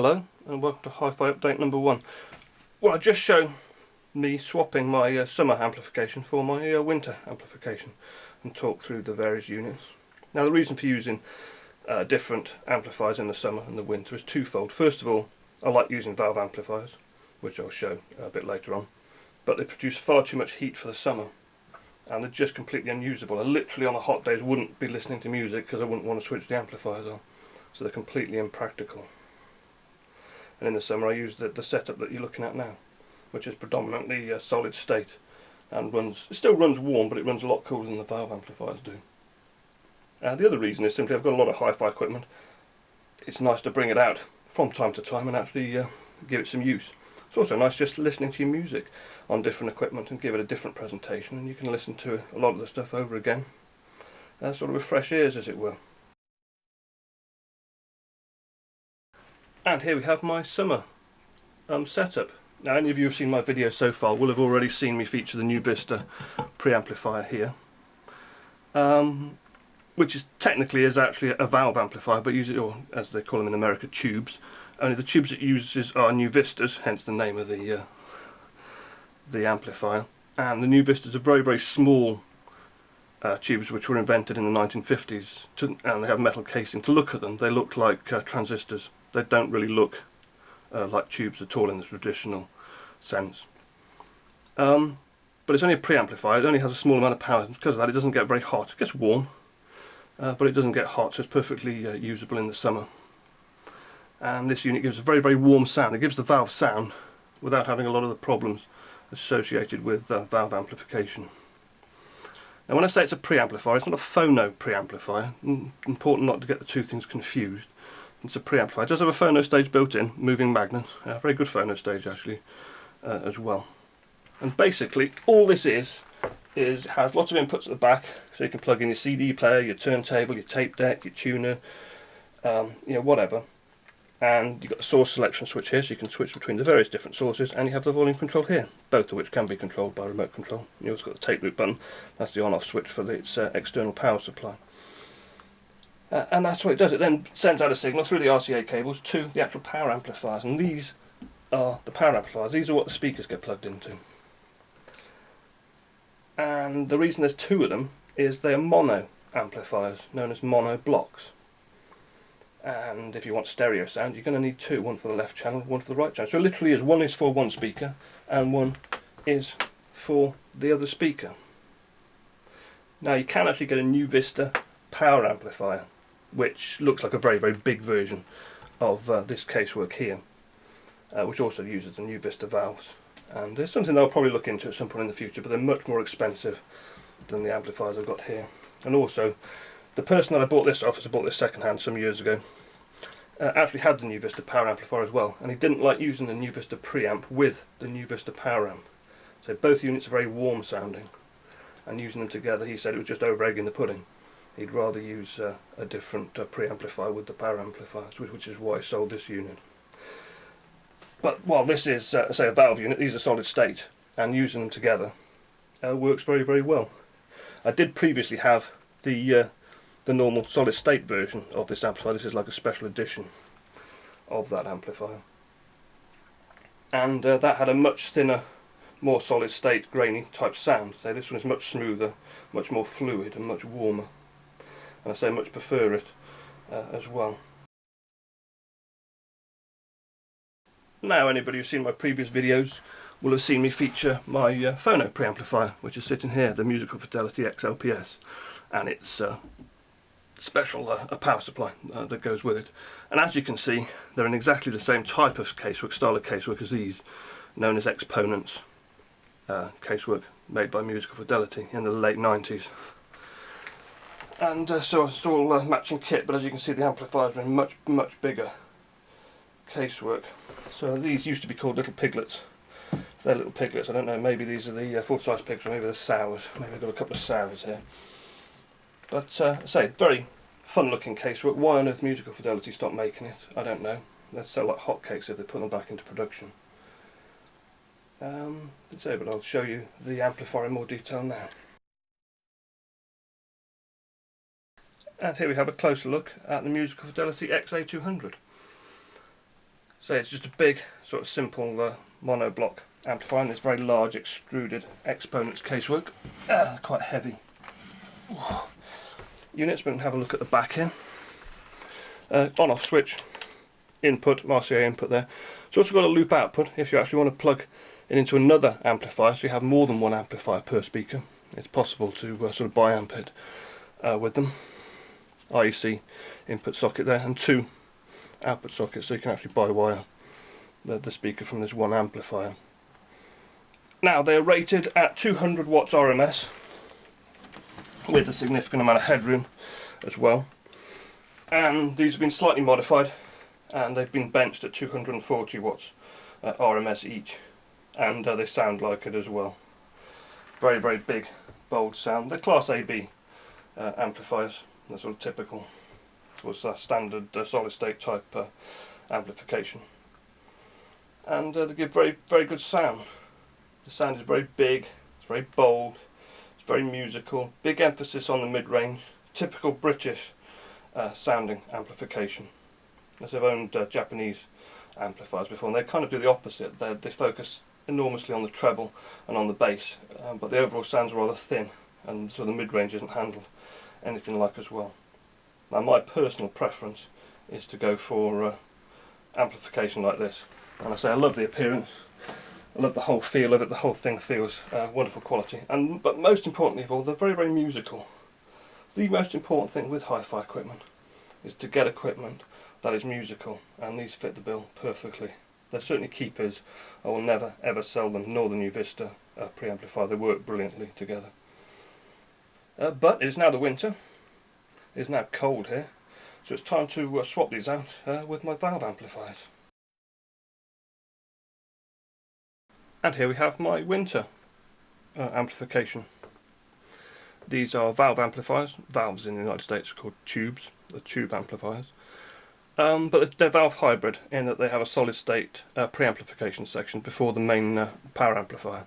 Hello and welcome to Hi-Fi update number 1. Well, I just shown me swapping my summer amplification for my winter amplification and talk through the various units. Now the reason for using different amplifiers in the summer and the winter is twofold. First of all, I like using valve amplifiers, which I'll show a bit later on, but they produce far too much heat for the summer and they're just completely unusable. I literally on the hot days wouldn't be listening to music because I wouldn't want to switch the amplifiers on, so they're completely impractical. And in the summer I use the setup that you're looking at now, which is predominantly solid state and it still runs warm, but it runs a lot cooler than the valve amplifiers do. The other reason is simply I've got a lot of hi-fi equipment. It's nice to bring it out from time to time and actually give it some use. It's also nice just listening to your music on different equipment and give it a different presentation, and you can listen to a lot of the stuff over again, sort of with fresh ears as it were. And here we have my summer setup. Now any of you who have seen my videos so far will have already seen me feature the Nu-Vista PreAmplifier here, which is technically actually a valve amplifier, but uses, or as they call them in America, tubes. Only the tubes it uses are Nu-Vistas, hence the name of the amplifier. And the Nu-Vistas are very, very small tubes which were invented in the 1950s, and they have metal casing. To look at them, they look like transistors. They don't really look like tubes at all in the traditional sense. But it's only a preamplifier. It only has a small amount of power. Because of that, it doesn't get very hot. It gets warm, but it doesn't get hot, so it's perfectly usable in the summer. And this unit gives a very, very warm sound. It gives the valve sound without having a lot of the problems associated with valve amplification. Now when I say it's a preamplifier, it's not a phono preamplifier. Important not to get the two things confused. It's a preamplifier. It does have a phono stage built in, moving magnet. A very good phono stage actually as well. And basically all this is has lots of inputs at the back, so you can plug in your CD player, your turntable, your tape deck, your tuner, whatever. And you've got the source selection switch here, so you can switch between the various different sources, and you have the volume control here, both of which can be controlled by remote control. You've also got the tape loop button. That's the on-off switch for its external power supply. And that's what it does. It then sends out a signal through the RCA cables to the actual power amplifiers, and these are the power amplifiers. These are what the speakers get plugged into. And the reason there's two of them is they are mono amplifiers, known as mono blocks. And if you want stereo sound, you're going to need two, one for the left channel, one for the right channel. So it literally is, one is for one speaker and one is for the other speaker. Now you can actually get a Nu-Vista power amplifier, which looks like a very, very big version of this casework here, which also uses the Nu-Vista valves. And there's something that I'll probably look into at some point in the future, but they're much more expensive than the amplifiers I've got here. And also, the person that I bought this off, as I bought this second hand some years ago, actually had the Nu-Vista power amplifier as well, and he didn't like using the Nu-Vista preamp with the Nu-Vista power amp. So both units are very warm sounding, and using them together he said it was just over egging the pudding. He'd rather use a different preamplifier with the power amplifiers, which is why I sold this unit. But while this is, say, a valve unit, these are solid state, and using them together works very, very well. I did previously have the normal solid state version of this amplifier. This is like a special edition of that amplifier. And that had a much thinner, more solid state, grainy type sound. So this one is much smoother, much more fluid and much warmer. And I say much prefer it as well. Now anybody who's seen my previous videos will have seen me feature my Phono preamplifier, which is sitting here, the musical Fidelity X-LPS, and it's special a power supply that goes with it. And as you can see, they're in exactly the same type of casework, style of casework as these, known as exponents casework, made by Musical Fidelity in the late 90s. And so it's all matching kit, but as you can see the amplifiers are in much, much bigger casework. So these used to be called little piglets. They're little piglets, I don't know, maybe these are the full-size pigs, or maybe they're sows. Maybe I've got a couple of sows here. But say, very fun looking casework. Why on earth Musical Fidelity stopped making it, I don't know. They'd sell like hotcakes if they put them back into production. But I'll show you the amplifier in more detail now. And here we have a closer look at the Musical Fidelity XA200. So it's just a big, sort of simple mono block amplifier, and this very large extruded exponents casework. Quite heavy. Units, we can have a look at the back here. On-off switch, input, RCA input there. It's also got a loop output if you actually want to plug it into another amplifier, so you have more than one amplifier per speaker. It's possible to sort of bi-amp it with them. IEC input socket there, and 2 output sockets, so you can actually bi-wire the speaker from this one amplifier. Now they're rated at 200 watts RMS with a significant amount of headroom as well, and these have been slightly modified and they've been benched at 240 watts RMS each, and they sound like it as well. Very, very big, bold sound. They're Class AB amplifiers. They're sort of typical towards that standard solid state type amplification, and they give very, very good sound. The sound is very big, it's very bold, it's very musical, big emphasis on the mid-range, typical British sounding amplification. As I've owned Japanese amplifiers before, and they kind of do the opposite. They focus enormously on the treble and on the bass, but the overall sounds are rather thin, and so the mid-range isn't handled anything like as well. Now my personal preference is to go for amplification like this, and I say I love the appearance, I love the whole feel of it. The whole thing feels wonderful quality, but most importantly of all, they're very, very musical. The most important thing with hi-fi equipment is to get equipment that is musical, and these fit the bill perfectly. They're certainly keepers. I will never ever sell them, nor the Nu-Vista pre-amplifier. They work brilliantly together. But it is now the winter. It is now cold here, so it's time to swap these out with my valve amplifiers. And here we have my winter amplification. These are valve amplifiers. Valves in the United States are called tubes, the tube amplifiers. But they're valve hybrid in that they have a solid state pre-amplification section before the main power amplifier,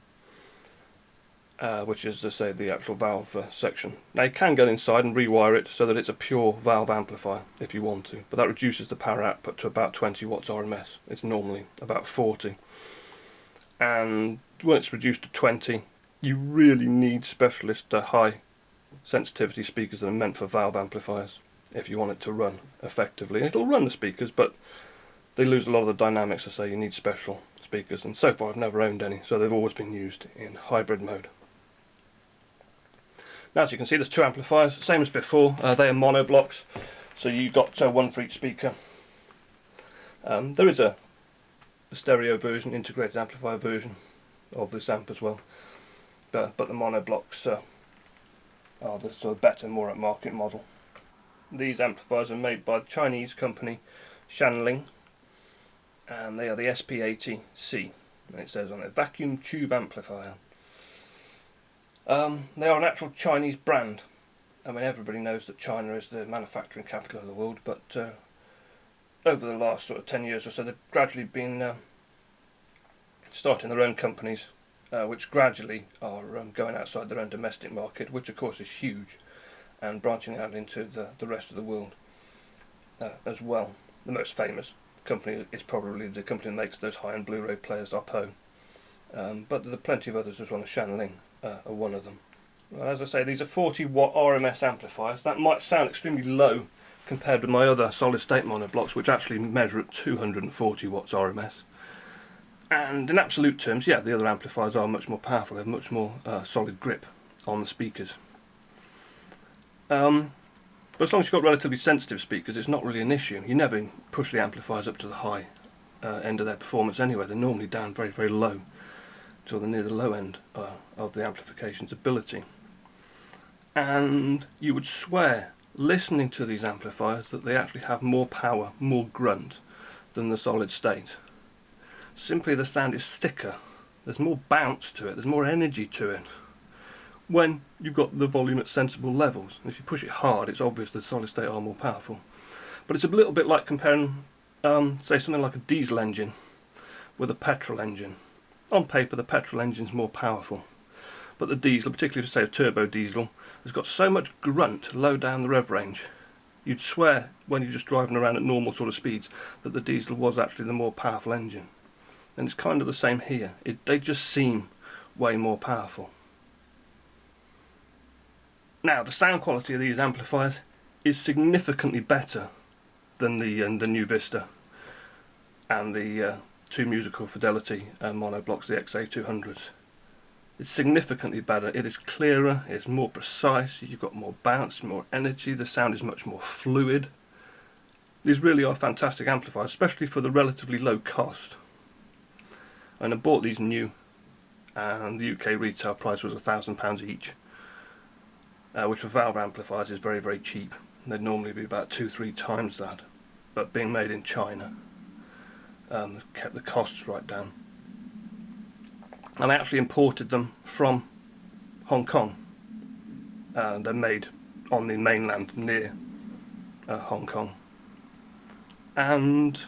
which is, to say, the actual valve section. Now you can go inside and rewire it so that it's a pure valve amplifier if you want to, but that reduces the power output to about 20 watts RMS. It's normally about 40, and when it's reduced to 20, you really need specialist high sensitivity speakers that are meant for valve amplifiers if you want it to run effectively. It'll run the speakers, but they lose a lot of the dynamics. I say you need special speakers, and so far I've never owned any, so they've always been used in hybrid mode. Now, as you can see, there's 2 amplifiers, same as before. They are mono blocks, so you've got one for each speaker. There is a stereo version, integrated amplifier version of this amp as well, but the mono blocks are the sort of better, more at market model. These amplifiers are made by the Chinese company Shanling, and they are the SP80C, and it says on it, vacuum tube amplifier. They are an actual Chinese brand. I mean, everybody knows that China is the manufacturing capital of the world, but over the last sort of 10 years or so, they've gradually been starting their own companies, which gradually are going outside their own domestic market, which of course is huge, and branching out into the rest of the world as well. The most famous company is probably the company that makes those high-end Blu-ray players, Oppo, but there are plenty of others as well, and Shanling are one of them. Well, as I say, these are 40 watt RMS amplifiers. That might sound extremely low compared with my other solid state mono blocks, which actually measure at 240 watts RMS. And in absolute terms, yeah, the other amplifiers are much more powerful. They have much more solid grip on the speakers. But as long as you've got relatively sensitive speakers, it's not really an issue. You never push the amplifiers up to the high end of their performance anyway. They're normally down very, very low, till they're near the low end of the amplification's ability. And you would swear, listening to these amplifiers, that they actually have more power, more grunt than the solid state. Simply the sound is thicker, there's more bounce to it, there's more energy to it when you've got the volume at sensible levels. And if you push it hard, it's obvious the solid state are more powerful. But it's a little bit like comparing, say, something like a diesel engine with a petrol engine. On paper, the petrol engine's more powerful, but the diesel, particularly say a turbo diesel, has got so much grunt low down the rev range You'd swear when you're just driving around at normal sort of speeds that the diesel was actually the more powerful engine. And it's kind of the same here. They just seem way more powerful. Now, the sound quality of these amplifiers is significantly better than the Nu-Vista and the two musical Fidelity mono blocks, the XA200s. It's significantly better. It is clearer, it's more precise, you've got more bounce, more energy, the sound is much more fluid. These really are fantastic amplifiers, especially for the relatively low cost. And I bought these new, and the UK retail price was £1,000 each, which for valve amplifiers is very, very cheap. They'd normally be about 2-3 times that, but being made in China kept the costs right down. And I actually imported them from Hong Kong. They're made on the mainland near Hong Kong, and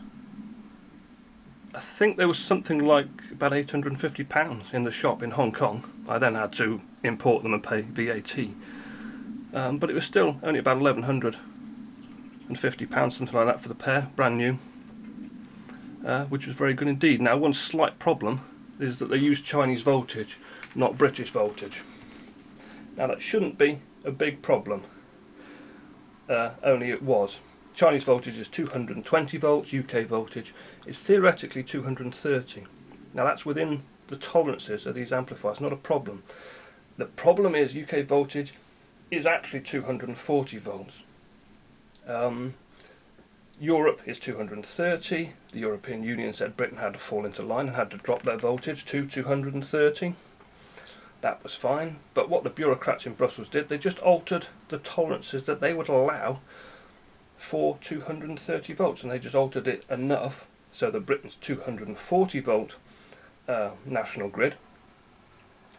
I think there was something like about £850 in the shop in Hong Kong. I then had to import them and pay VAT, but it was still only about £1,150, something like that, for the pair, brand new, which was very good indeed. Now, one slight problem is that they use Chinese voltage, not British voltage. Now, that shouldn't be a big problem, only it was. Chinese voltage is 220 volts, UK voltage is theoretically 230. Now, that's within the tolerances of these amplifiers, not a problem. The problem is UK voltage is actually 240 volts. Europe is 230. The European Union said Britain had to fall into line and had to drop their voltage to 230. That was fine, but what the bureaucrats in Brussels did, they just altered the tolerances that they would allow for 230 volts, and they just altered it enough so that Britain's 240 volt national grid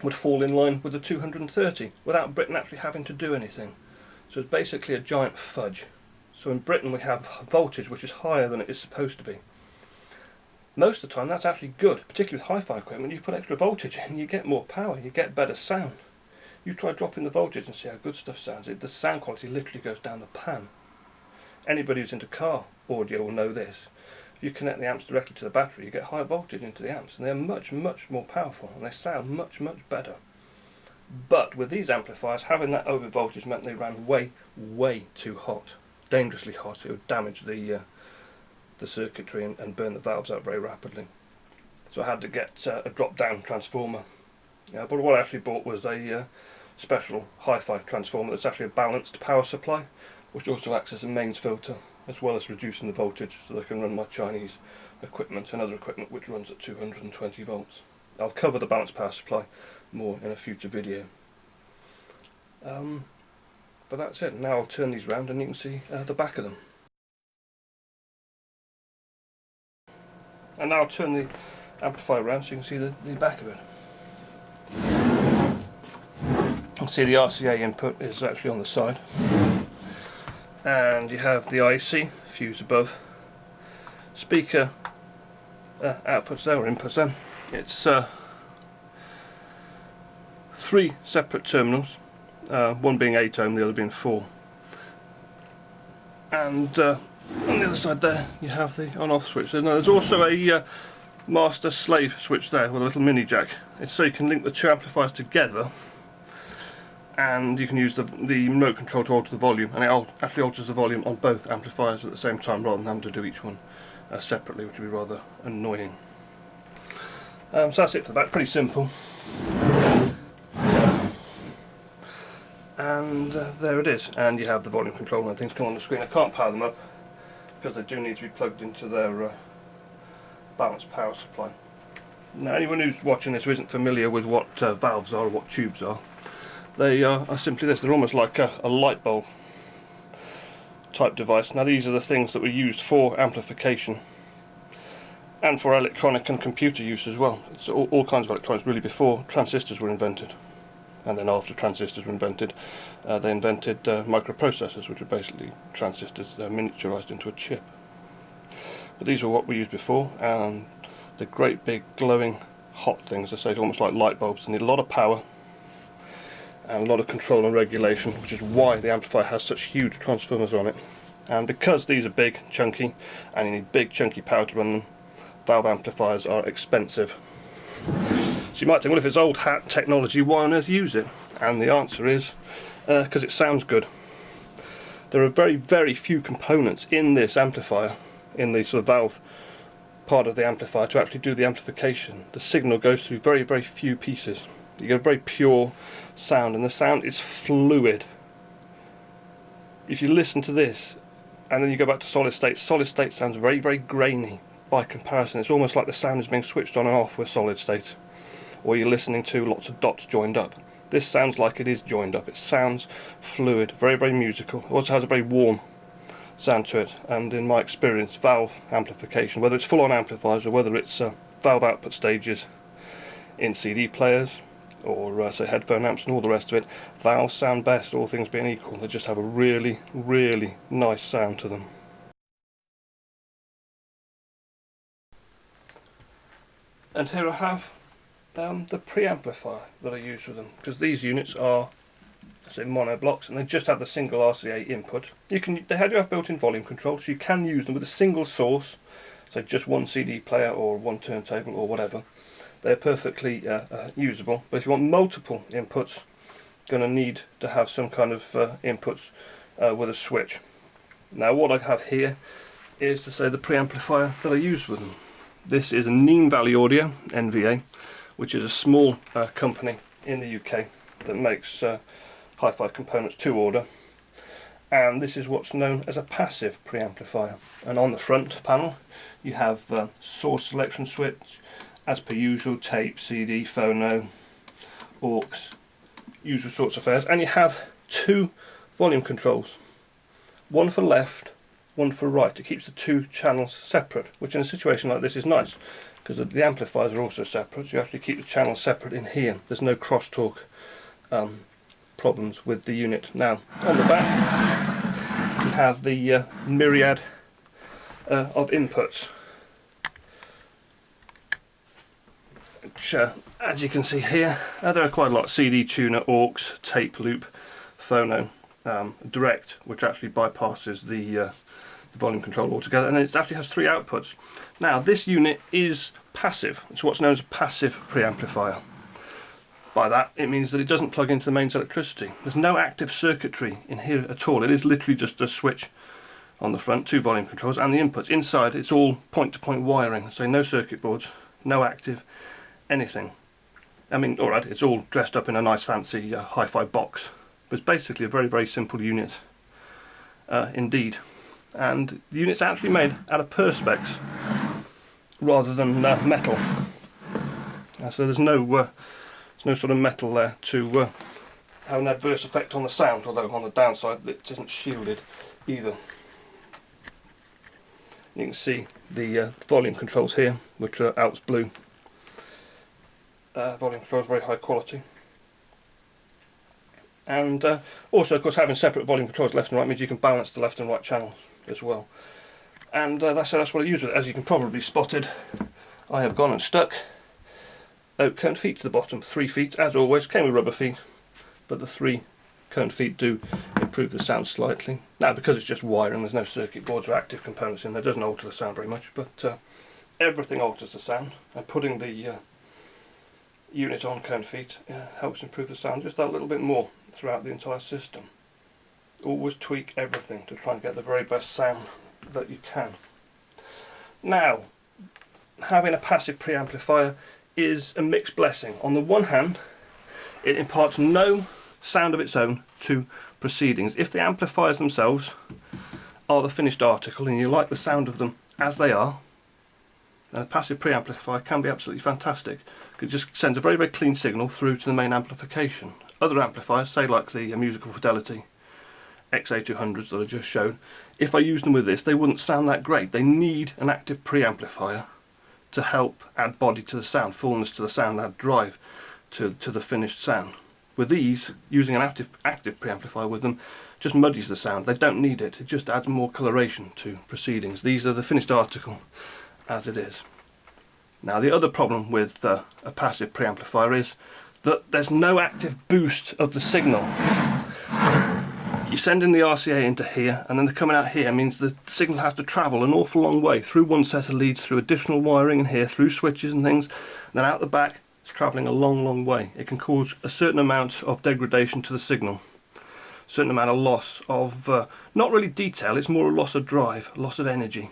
would fall in line with the 230 without Britain actually having to do anything. So it's basically a giant fudge. So in Britain we have voltage which is higher than it is supposed to be. Most of the time that's actually good, particularly with hi-fi equipment. You put extra voltage in, you get more power, you get better sound. You try dropping the voltage and see how good stuff sounds. The sound quality literally goes down the pan. Anybody who's into car audio will know this. If you connect the amps directly to the battery, you get high voltage into the amps, and they're much, much more powerful, and they sound much, much better. But with these amplifiers, having that over voltage meant they ran way, way too hot, dangerously hot. It would damage the circuitry and burn the valves out very rapidly. So I had to get a drop-down transformer. But what I actually bought was a special hi-fi transformer that's actually a balanced power supply, which also acts as a mains filter, as well as reducing the voltage so they can run my Chinese equipment and other equipment which runs at 220 volts. I'll cover the balanced power supply more in a future video. But that's it. Now I'll turn these round and you can see the back of them. And now I'll turn the amplifier around so you can see the back of it. You can see the RCA input is actually on the side. And you have the IC, fuse above, speaker outputs there, or inputs there. It's 3 separate terminals, one being 8 ohm, the other being 4. And on the other side there you have the on-off switch. Now, there's also a master-slave switch there with a little mini jack. It's so you can link the two amplifiers together, and you can use the remote control to alter the volume, and it actually alters the volume on both amplifiers at the same time rather than having to do each one separately, which would be rather annoying. So that's it for that, pretty simple. And there it is, and you have the volume control and things come on the screen. I can't power them up because they do need to be plugged into their balanced power supply. Now, anyone who's watching this who isn't familiar with what valves are or what tubes are, they are simply this. They're almost like a light bulb type device. Now, these are the things that were used for amplification and for electronic and computer use as well. It's all kinds of electronics really before transistors were invented. And then after transistors were invented, they invented microprocessors, which are basically transistors miniaturized into a chip. But these were what we used before, and the great big glowing hot things, I say, almost like light bulbs. They need a lot of power and a lot of control and regulation, which is why the amplifier has such huge transformers on it. And because these are big, chunky, and you need big, chunky power to run them, valve amplifiers are expensive. So you might think, well, if it's old hat technology, why on earth use it? And the answer is because it sounds good. There are very, very few components in this amplifier, in the sort of valve part of the amplifier, to actually do the amplification. The signal goes through very, very few pieces. You get a very pure sound, and the sound is fluid. If you listen to this and then you go back to solid state sounds very, very grainy by comparison. It's almost like the sound is being switched on and off with solid state, or you're listening to lots of dots joined up. This sounds like it is joined up. It sounds fluid, very, very musical. It also has a very warm sound to it, and in my experience, valve amplification, whether it's full-on amplifiers or whether it's valve output stages in CD players or say headphone amps and all the rest of it, valves sound best, all things being equal. They just have a really, really nice sound to them. And here I have the preamplifier that I use with them, because these units are, say, mono blocks, and they just have the single RCA input. They have built-in volume control, so you can use them with a single source, so just one CD player or one turntable or whatever. They're perfectly usable. But if you want multiple inputs, you're going to need to have some kind of inputs with a switch. Now what I have here is, to say, the preamplifier that I use with them. This is a Nene Valley Audio, NVA, which is a small company in the UK that makes hi-fi components to order, and this is what's known as a passive preamplifier. And on the front panel you have source selection switch, as per usual, tape, CD, phono, aux, usual sorts of affairs, and you have two volume controls, one for left, one for right. It keeps the two channels separate, which in a situation like this is nice, because the amplifiers are also separate. You actually keep the channels separate in here. There's no crosstalk problems with the unit. Now on the back you have the myriad of inputs, which as you can see here, there are quite a lot: CD tuner, aux, tape loop, phono, direct, which actually bypasses the volume control altogether, and it actually has three outputs. Now this unit is passive. It's what's known as a passive preamplifier. By that it means that it doesn't plug into the mains electricity. There's no active circuitry in here at all. It is literally just a switch on the front, two volume controls, and the inputs. Inside it's all point-to-point wiring, so no circuit boards, no active anything. I mean, alright, it's all dressed up in a nice fancy hi-fi box, but it's basically a very, very simple unit indeed. And the unit's actually made out of perspex rather than metal, so there's no sort of metal there to have an adverse effect on the sound, although on the downside it isn't shielded either. You can see the volume controls here, which are Alps Blue volume controls, very high quality. And also, of course, having separate volume controls left and right means you can balance the left and right channels as well. And that's what I use with it. As you can probably spotted, I have gone and stuck oak cone feet to the bottom. 3 feet, as always, came with rubber feet, but the 3 cone feet do improve the sound slightly. Now, because it's just wiring, there's no circuit boards or active components in there, it doesn't alter the sound very much, but everything alters the sound, and putting the unit on cone feet helps improve the sound just that little bit more throughout the entire system. Always tweak everything to try and get the very best sound that you can. Now, having a passive preamplifier is a mixed blessing. On the one hand, it imparts no sound of its own to proceedings. If the amplifiers themselves are the finished article and you like the sound of them as they are, then a passive preamplifier can be absolutely fantastic. It just sends a very, very clean signal through to the main amplification. Other amplifiers, say like the musical Fidelity XA200s that I just showed, if I used them with this, they wouldn't sound that great. They need an active preamplifier to help add body to the sound, fullness to the sound, add drive to the finished sound. With these, using an active preamplifier with them just muddies the sound. They don't need it. It just adds more coloration to proceedings. These are the finished article as it is. Now, the other problem with a passive preamplifier is that there's no active boost of the signal. you send in the RCA into here, and then they're coming out here. It means the signal has to travel an awful long way through one set of leads, through additional wiring in here, through switches and things, and then out the back. It's travelling a long way. It can cause a certain amount of degradation to the signal, a certain amount of loss of, not really detail, it's more a loss of drive, loss of energy,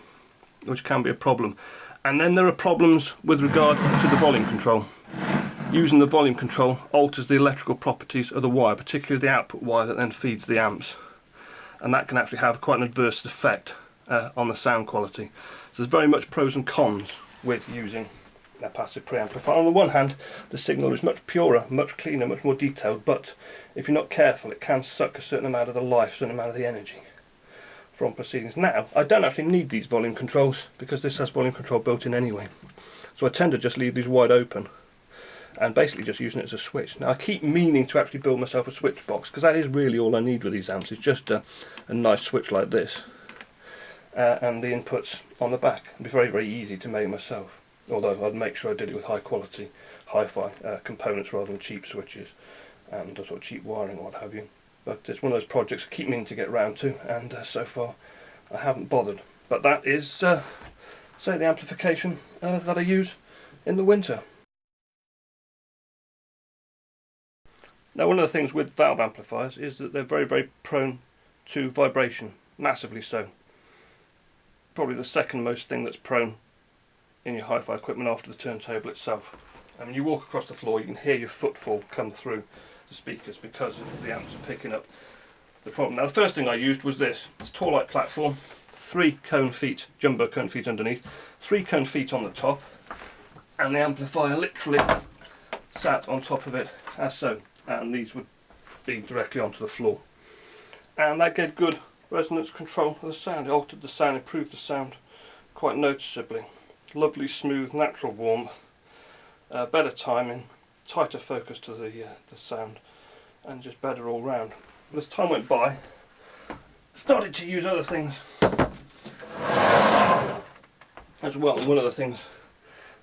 which can be a problem. And then there are problems with regard to the volume control. Using the volume control alters the electrical properties of the wire, particularly the output wire that then feeds the amps. And that can actually have quite an adverse effect on the sound quality. So there's very much pros and cons with using a passive preamplifier. On the one hand, the signal is much purer, much cleaner, much more detailed, but if you're not careful, it can suck a certain amount of the life, a certain amount of the energy from proceedings. Now, I don't actually need these volume controls because this has volume control built in anyway. So I tend to just leave these wide open and basically just using it as a switch. Now I keep meaning to actually build myself a switch box because that is really all I need with these amps. It's just a nice switch like this and the inputs on the back. It'd be very easy to make myself, although I'd make sure I did it with high quality hi-fi components rather than cheap switches and sort of cheap wiring or what have you. But it's one of those projects I keep meaning to get round to, and so far I haven't bothered. But that is say the amplification that I use in the winter. Now, one of the things with valve amplifiers is that they're very prone to vibration, massively so. Probably the second most thing that's prone in your hi-fi equipment after the turntable itself. I mean, you walk across the floor, you can hear your footfall come through the speakers because the amps are picking up the problem. Now, the first thing I used was this. It's a Torlyte platform, 3 cone feet, jumbo cone feet underneath, 3 cone feet on the top, and the amplifier literally sat on top of it as so. And these would be directly onto the floor, and that gave good resonance control of the sound. It altered the sound, improved the sound quite noticeably. Lovely, smooth, natural warmth, better timing, tighter focus to the sound, and just better all round. As time went by, I started to use other things as well. One of the things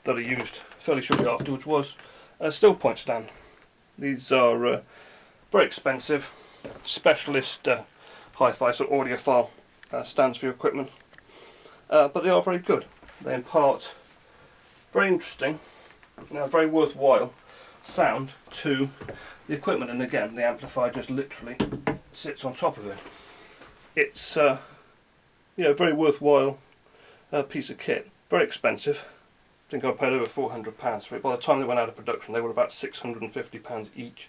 that I used fairly shortly afterwards was a Stillpoint stand. These are very expensive, specialist hi-fi, so audiophile stands for your equipment, but they are very good. They impart very interesting, very worthwhile sound to the equipment, and again the amplifier just literally sits on top of it. It's a very worthwhile piece of kit, very expensive. I think I paid over £400 for it. By the time they went out of production, they were about £650 each,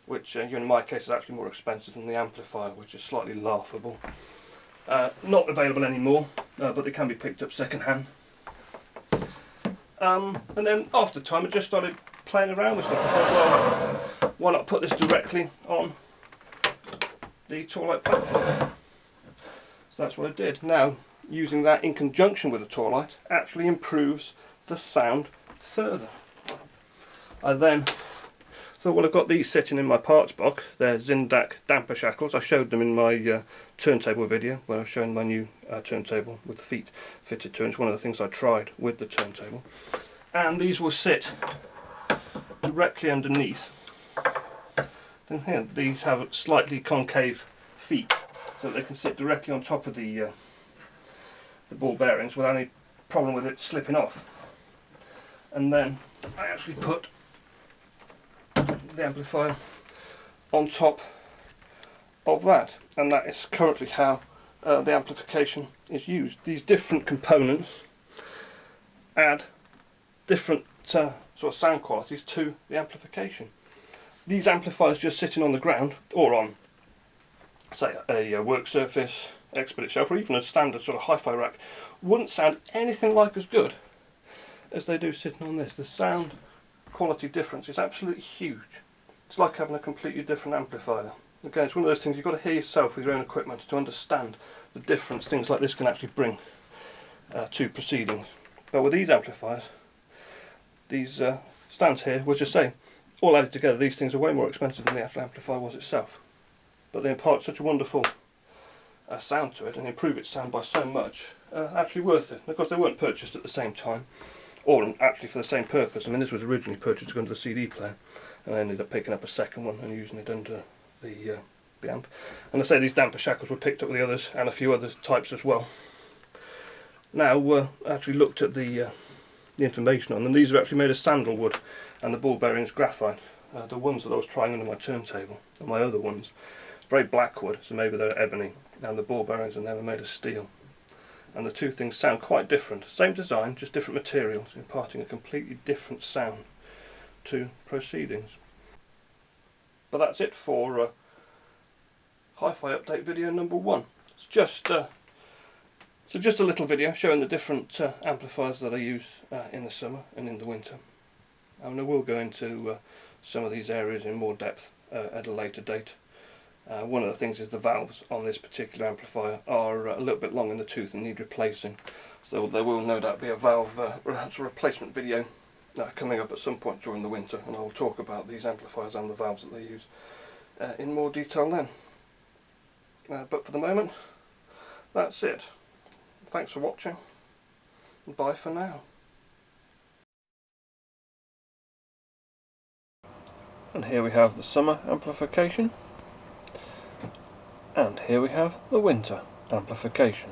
which in my case is actually more expensive than the amplifier, which is slightly laughable. Not available anymore, but they can be picked up second hand. And then after time, I just started playing around with stuff. I thought, well, why not put this directly on the Torlyte platform? So that's what I did. Now, using that in conjunction with the Torlyte actually improves the sound further. I then thought, well, I've got these sitting in my parts box. They're Xindak damper shackles. I showed them in my turntable video where I was showing my new turntable with the feet fitted to it. It's one of the things I tried with the turntable. And these will sit directly underneath. And here, these have slightly concave feet so that they can sit directly on top of the ball bearings without any problem with it slipping off. And then I actually put the amplifier on top of that, and that is currently how the amplification is used. These different components add different sort of sound qualities to the amplification. These amplifiers just sitting on the ground or on, say, a work surface, expert shelf, or even a standard sort of hi-fi rack wouldn't sound anything like as good as they do sitting on this. The sound quality difference is absolutely huge. It's like having a completely different amplifier. Again, it's one of those things you've got to hear yourself with your own equipment to understand the difference things like this can actually bring to proceedings. But with these amplifiers, these stands here, which I say, all added together, these things are way more expensive than the actual amplifier was itself. But they impart such a wonderful sound to it and improve its sound by so much, actually worth it. Of course, they weren't purchased at the same time, or actually for the same purpose. I mean, this was originally purchased to go into the CD player, and I ended up picking up a second one and using it under the the amp. And I say these damper shackles were picked up with the others and a few other types as well. Now I actually looked at the information on them. These are actually made of sandalwood and the ball bearings graphite. The ones that I was trying under my turntable and my other ones, very black wood, so maybe they're ebony, and the ball bearings are never made of steel. And the two things sound quite different. Same design, just different materials, imparting a completely different sound to proceedings. But that's it for Hi-Fi update video number 1. It's just just a little video showing the different amplifiers that I use in the summer and in the winter. And I will go into some of these areas in more depth at a later date. One of the things is the valves on this particular amplifier are a little bit long in the tooth and need replacing. So there will no doubt be a valve replacement video coming up at some point during the winter, and I will talk about these amplifiers and the valves that they use in more detail then. But for the moment, that's it. Thanks for watching, and bye for now. And here we have the summer amplification, and here we have the winter amplification.